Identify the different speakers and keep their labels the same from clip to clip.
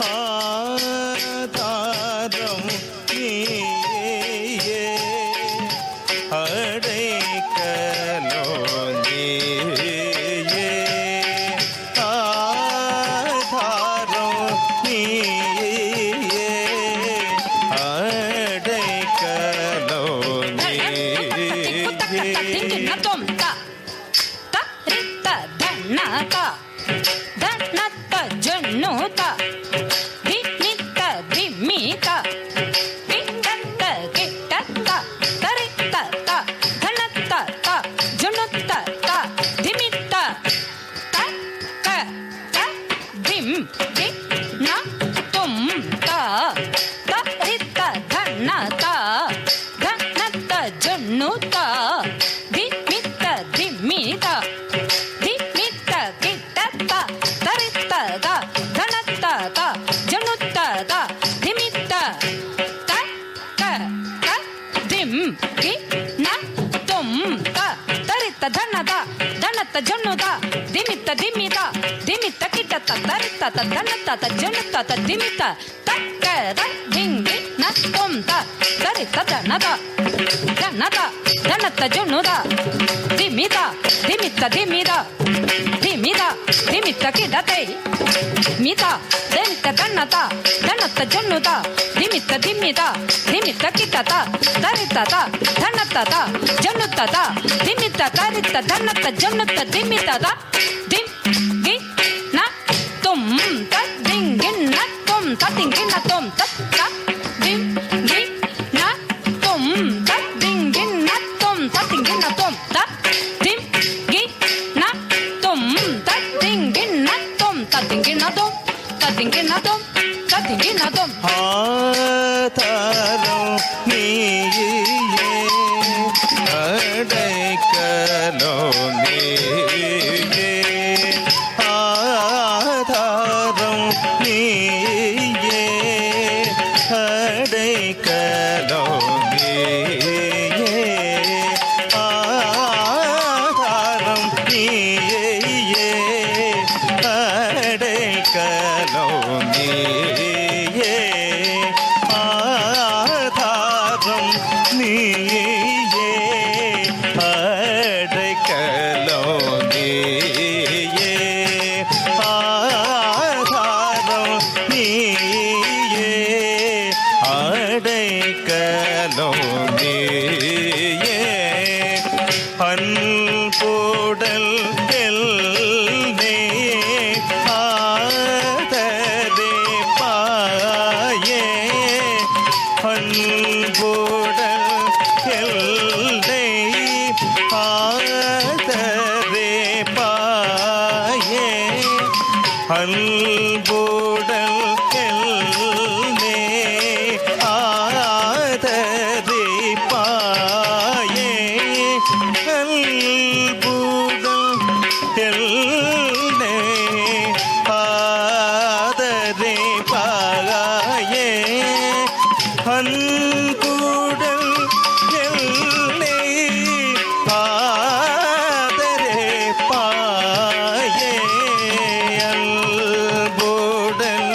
Speaker 1: ஆதாரம் நீயே அடைக்கலோ நீயே ஆதாரம் நீயே அடைக்கலோ ஆதாரம் நீயே அடைக்கலோ நீயே ஆதாரம் நீயே அடைக்கலோ நீயே ஆதாரம் நீயே அடைக்கலோ நீயே ஆதாரம் நீயே அடைக்கலோ நீயே ஆதாரம் நீயே அடைக்கலோ நீயே அன்புடல் எல்லே ஆதரே பாயே அன்புடல் எல்லை ஆதரே பாயே அன்புடல் எல்லை ஆதரே பாயே அன்புடல் எல்லை ஆதரே பாயே அன்புடல் எல்லை ஆதரே பாயே அன்புடல்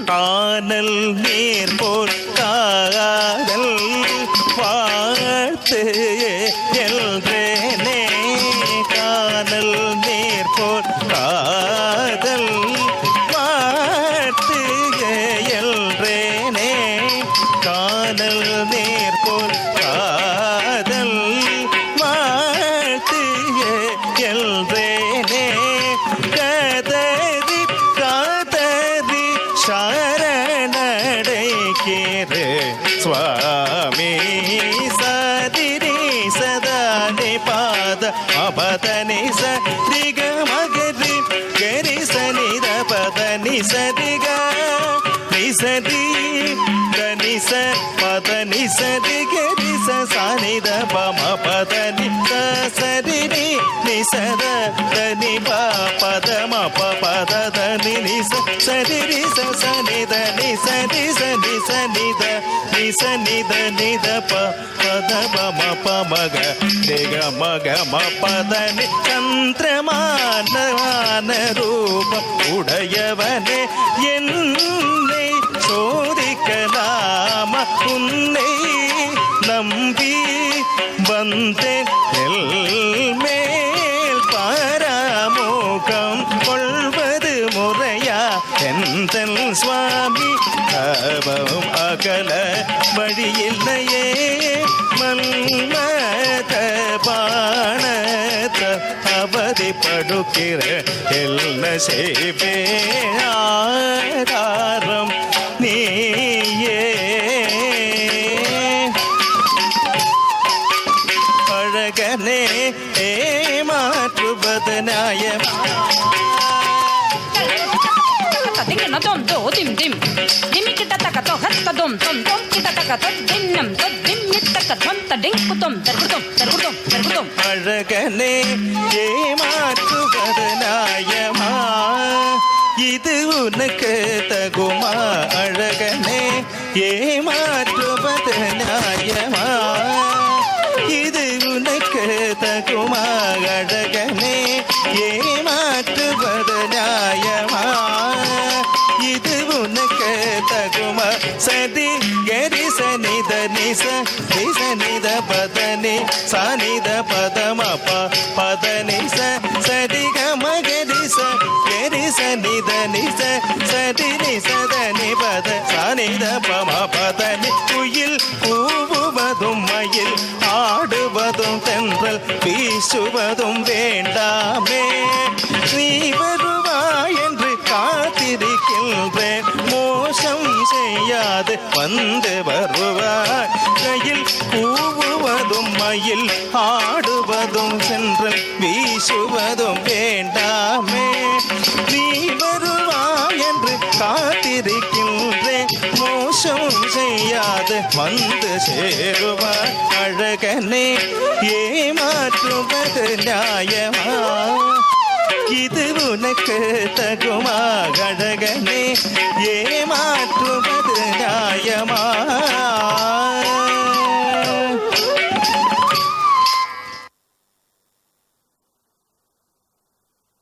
Speaker 1: கானல் நீர் போல் காதல் வாழ்த்து எல்றேனே கானல் நீர் போல் காதல் வாழ்த்து எல்றேனே கானல் நீர் போல் காதல் வாழ்த்து எல்றேனே கதறி காதறி சரணடைக்கிறே சுவாமி சதிரி சதானி பாத அபதனி சரிக மகரி கரி சனித பதனி சரிக நிசதி தனிச பதனி சரி கரி சனித பம பதனி சரி நிசத தனி பதம பதனி நிச சரி சனித நிசரி சனி சனித நிசனித நித பத பம பமக திக மக மபதனி சந்திரமான ரூபம் உடையவனே என்னை சோதிக்கலாம உன்னை நம்பி வந்தேன் மேல் பாராமுகம் கொள்வது முறையா எந்தன் சுவாமி அவம் அகல வழியில்லையே மன்மத பாணத அவதி படுக்கிற என்ன செய்வே ஆதாரம் நீயே அழகனே ஏமாற்றுவது நியாயம்
Speaker 2: dom do dim dim dim kita taka to hat ta dom tom tom kita taka to dinnam to dim kita tom ta ding kutom targudom
Speaker 1: அழகனே ஏமாற்றுவது நியாயமா இது உனக்கு தகுமா அழகனே ஏமாற்றுவது நியாயமா இது உனக்கு தகுமா அழகனே ஏமாற்றுவது நியாயமா இது உனக்கு தகுமா சதி கரி சனித நிச நித பதனி சனித பதம பதனி சரி கமகரி கரி சனித நிச சரி நிசதனி பத சனித பம பதனி குயில் கூவுவதும் மயில் ஆடுவதும் தென்றல் வீசுவதும் வேண்டாமே நீ வருவாய் என்று காத்திருக்கின்றேன் மோசம் செய்யாது வந்து வருவாய் கையில் கூவுவதும் மயில் ஆடுவதும் சென்றல் வீசுவதும் வேண்டாமே நீ வருவாய் என்று காத்திருக்கின்றேன் மோசம் செய்யாது வந்து சேருவாய் அழகனே ஏமாற்றுவது நியாயமா இது உனக்கு தகுமா அழகனே ஏமாற்றுவது நியாயமா